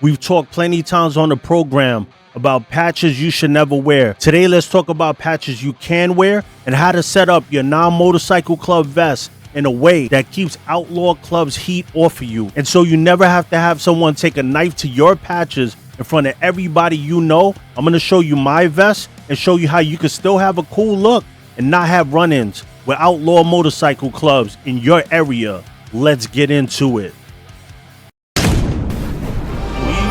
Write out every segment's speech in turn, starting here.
We've talked plenty times on the program about patches you should never wear. Today, let's talk about patches you can wear and how to set up your non-motorcycle club vest in a way that keeps Outlaw Club's heat off of you. And so you never have to have someone take a knife to your patches in front of everybody you know. I'm gonna show you my vest and show you how you can still have a cool look and not have run-ins with Outlaw motorcycle clubs in your area. Let's get into it. We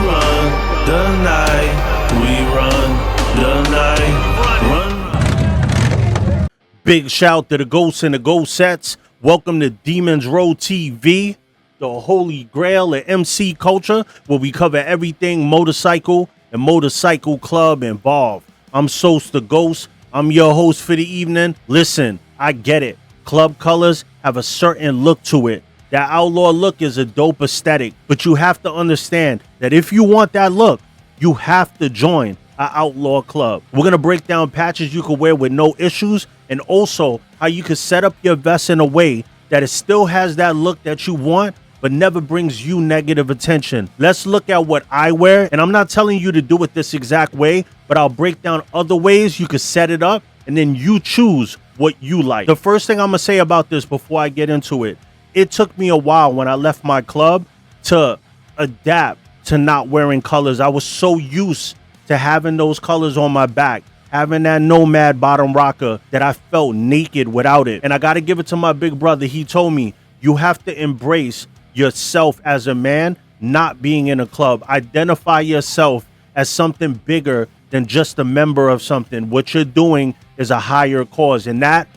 run the night. We run the night. Run. Big shout to the ghosts and the ghost sets. Welcome to Demons Row TV, the holy grail of MC culture, where we cover everything motorcycle and motorcycle club involved. I'm Sos the Ghost. I'm your host for the evening. Listen, I get it. Club colors have a certain look to it. That outlaw look is a dope aesthetic, but you have to understand that if you want that look, you have to join an outlaw club. We're gonna break down patches you can wear with no issues, and also how you can set up your vest in a way that it still has that look that you want, but never brings you negative attention. Let's look at what I wear, and I'm not telling you to do it this exact way, but I'll break down other ways you can set it up, and then you choose what you like. The first thing I'm gonna say about this before I get into it, it took me a while when I left my club to adapt to not wearing colors. I was so used to having those colors on my back, having that Nomad bottom rocker, that I felt naked without it. And I got to give it to my big brother. He told me, you have to embrace yourself as a man, not being in a club. Identify yourself as something bigger than just a member of something. What you're doing is a higher cause. And that,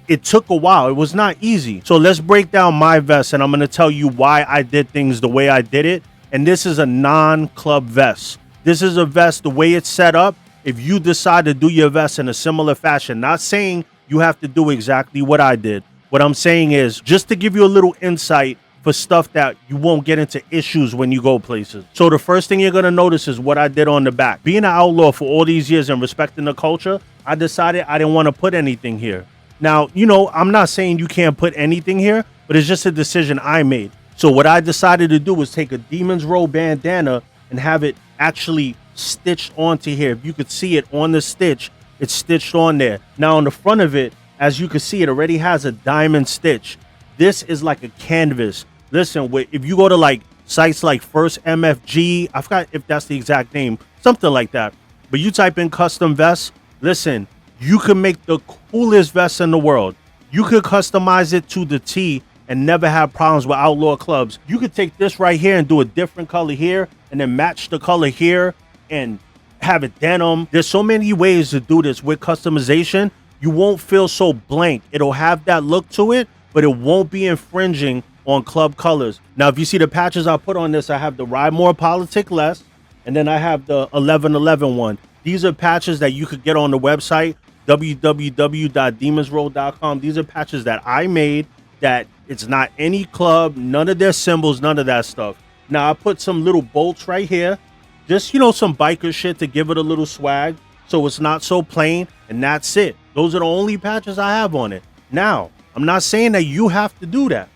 it took a while. It was not easy. So let's break down my vest, and I'm going to tell you why I did things the way I did it. And this is a non-club vest. This is a vest, the way it's set up. If you decide to do your vest in a similar fashion, not saying you have to do exactly what I did. What I'm saying is just to give you a little insight for stuff that you won't get into issues when you go places. So the first thing you're going to notice is what I did on the back. Being an outlaw for all these years and respecting the culture, I decided I didn't want to put anything here. Now, you know, I'm not saying you can't put anything here, but it's just a decision I made. So what I decided to do was take a Demons Row bandana and have it actually stitched onto here. If you could see it on the stitch, it's stitched on there. Now on the front of it, as you can see, it already has a diamond stitch. This is like a canvas. Listen, if you go to like sites like First MFG, I forgot if that's the exact name, something like that. But you type in custom vests, listen, you can make the coolest vests in the world. You could customize it to the T and never have problems with outlaw clubs. You could take this right here and do a different color here and then match the color here and have it denim. There's so many ways to do this with customization. You won't feel so blank. It'll have that look to it, but it won't be infringing on club colors. Now, if you see the patches I put on this, I have the Ride More Politic Less, and then I have the 1111 one. These are patches that you could get on the website, www.demonsrow.com. These are patches that I made, that it's not any club, none of their symbols, none of that stuff. Now I put some little bolts right here, just, you know, some biker shit to give it a little swag, so it's not so plain, and that's it. Those are the only patches I have on it. Now, I'm not saying that you have to do that.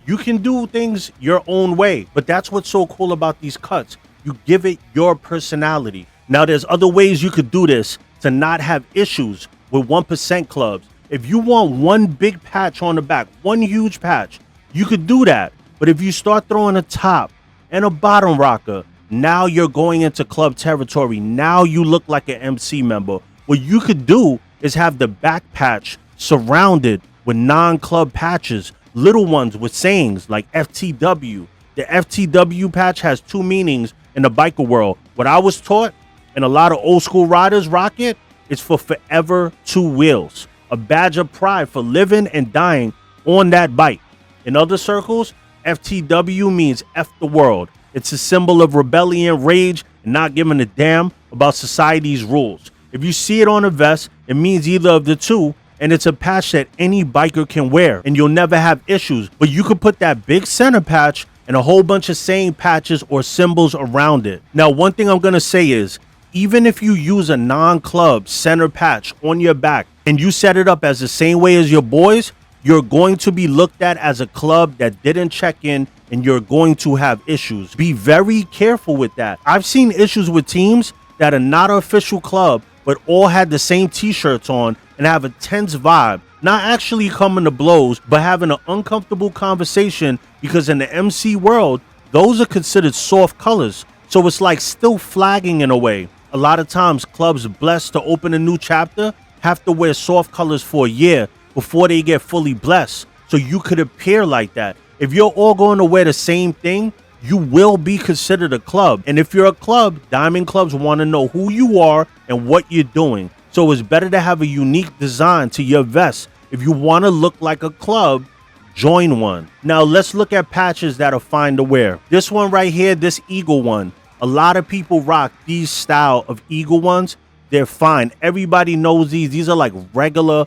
You can do things your own way, but that's what's so cool about these cuts. You give it your personality. Now, there's other ways you could do this to not have issues with 1% clubs. If you want one big patch on the back, one huge patch, you could do that. But if you start throwing a top and a bottom rocker, now you're going into club territory. Now you look like an MC member. What you could do is have the back patch surrounded with non-club patches, little ones with sayings like FTW. The FTW patch has two meanings in the biker world. What I was taught, and a lot of old school riders rock it, is for forever two wheels. A badge of pride for living and dying on that bike. In other circles, FTW means F the world. It's a symbol of rebellion, rage, and not giving a damn about society's rules. If you see it on a vest, it means either of the two, and it's a patch that any biker can wear, and you'll never have issues. But you could put that big center patch and a whole bunch of saying patches or symbols around it. Now, one thing I'm gonna say is, even if you use a non-club center patch on your back and you set it up as the same way as your boys, you're going to be looked at as a club that didn't check in, and you're going to have issues. Be very careful with that. I've seen issues with teams that are not an official club, but all had the same t-shirts on and have a tense vibe, not actually coming to blows, but having an uncomfortable conversation, because in the MC world, those are considered soft colors. So it's like still flagging in a way. A lot of times clubs blessed to open a new chapter have to wear soft colors for a year before they get fully blessed, so you could appear like that. If you're all going to wear the same thing, you will be considered a club. And if you're a club, diamond clubs want to know who you are and what you're doing. So it's better to have a unique design to your vest. If you want to look like a club, join one. Now let's look at patches that are fine to wear. This one right here, this eagle one. A lot of people rock these style of eagle ones. They're fine. Everybody knows these. These are like regular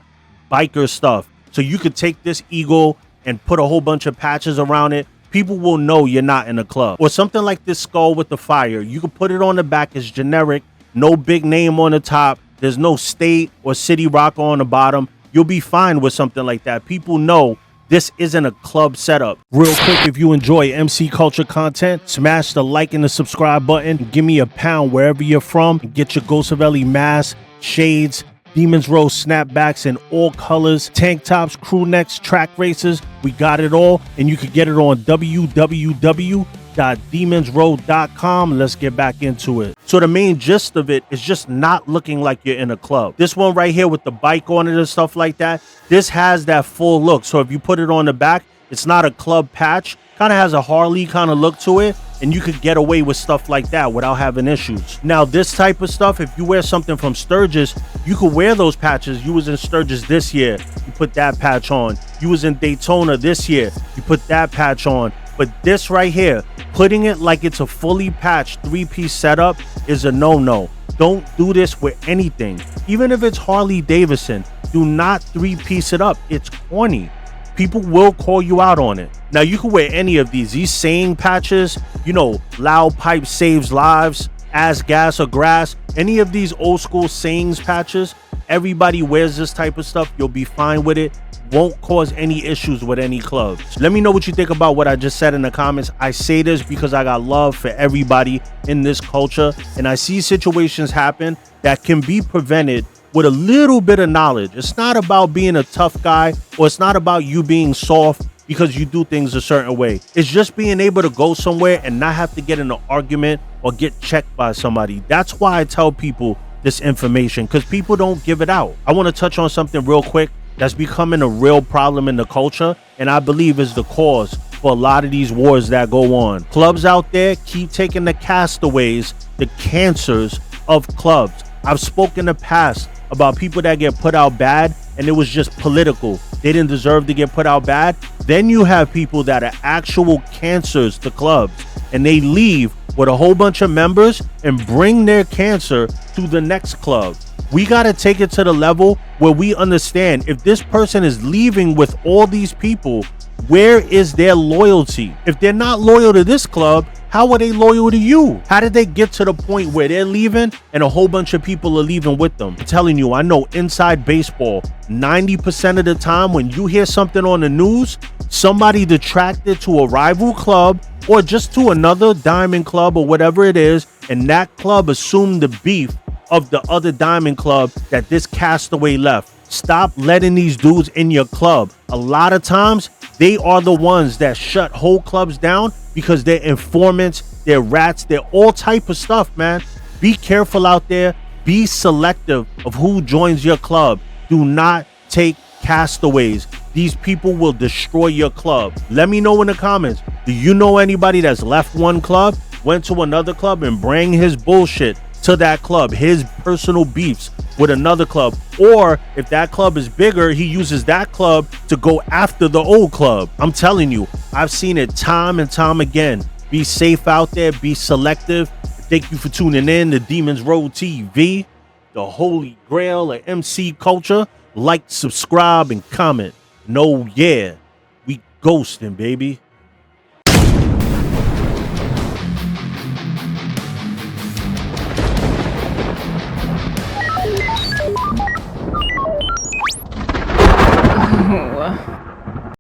biker stuff. So you could take this eagle and put a whole bunch of patches around it. People will know you're not in a club. Or something like this skull with the fire. You can put it on the back. It's generic. No big name on the top. There's no state or city rock on the bottom. You'll be fine with something like that. People know this isn't a club setup. Real quick, if you enjoy MC culture content, smash the like and the subscribe button. And give me a pound wherever you're from. And get your Ghostavelli mask, shades, Demons Row snapbacks in all colors, tank tops, crew necks, track races. We got it all, and you can get it on www.demonsrow.com. Let's get back into it. So the main gist of it is just not looking like you're in a club. This one right here with the bike on it and stuff like that, this has that full look. So if you put it on the back, it's not a club patch. Kind of has a Harley kind of look to it, and you could get away with stuff like that without having issues. Now, this type of stuff, if you wear something from Sturgis, you could wear those patches. You was in Sturgis this year, you put that patch on. You was in Daytona this year, you put that patch on. But this right here, putting it like it's a fully patched 3-piece setup is a no-no. Don't do this with anything. Even if it's Harley Davidson, do not 3-piece it up. It's corny. People will call you out on it. Now, you can wear any of these saying patches, you know, loud pipe saves lives, ass, gas, or grass. Any of these old school sayings patches, everybody wears this type of stuff. You'll be fine with it. Won't cause any issues with any clubs. Let me know what you think about what I just said in the comments. I say this because I got love for everybody in this culture, and I see situations happen that can be prevented with a little bit of knowledge. It's not about being a tough guy, or it's not about you being soft because you do things a certain way. It's just being able to go somewhere and not have to get in an argument or get checked by somebody. That's why I tell people this information, because people don't give it out. I want to touch on something real quick that's becoming a real problem in the culture, and I believe is the cause for a lot of these wars that go on. Clubs out there keep taking the castaways, the cancers of clubs. I've spoken in the past about people that get put out bad and it was just political. They didn't deserve to get put out bad. Then you have people that are actual cancers to clubs, and they leave with a whole bunch of members and bring their cancer to the next club. We got to take it to the level where we understand if this person is leaving with all these people, where is their loyalty? If they're not loyal to this club, how are they loyal to you? How did they get to the point where they're leaving and a whole bunch of people are leaving with them? I'm telling you, I know inside baseball, 90% of the time when you hear something on the news, somebody detracted to a rival club or just to another diamond club or whatever it is, and that club assumed the beef of the other diamond club that this castaway left. Stop letting these dudes in your club. A lot of times, they are the ones that shut whole clubs down because they're informants, they're rats, they're all type of stuff, man. Be careful out there. Be selective of who joins your club. Do not take castaways. These people will destroy your club. Let me know in the comments. Do you know anybody that's left one club, went to another club, and bring his bullshit to that club, his personal beefs with another club? Or if that club is bigger, he uses that club to go after the old club. I'm telling you, I've seen it time and time again. Be safe out there, be selective. Thank you for tuning in to Demons Row TV, the holy grail of MC culture. Like, subscribe, and comment. No, yeah, we ghosting, baby.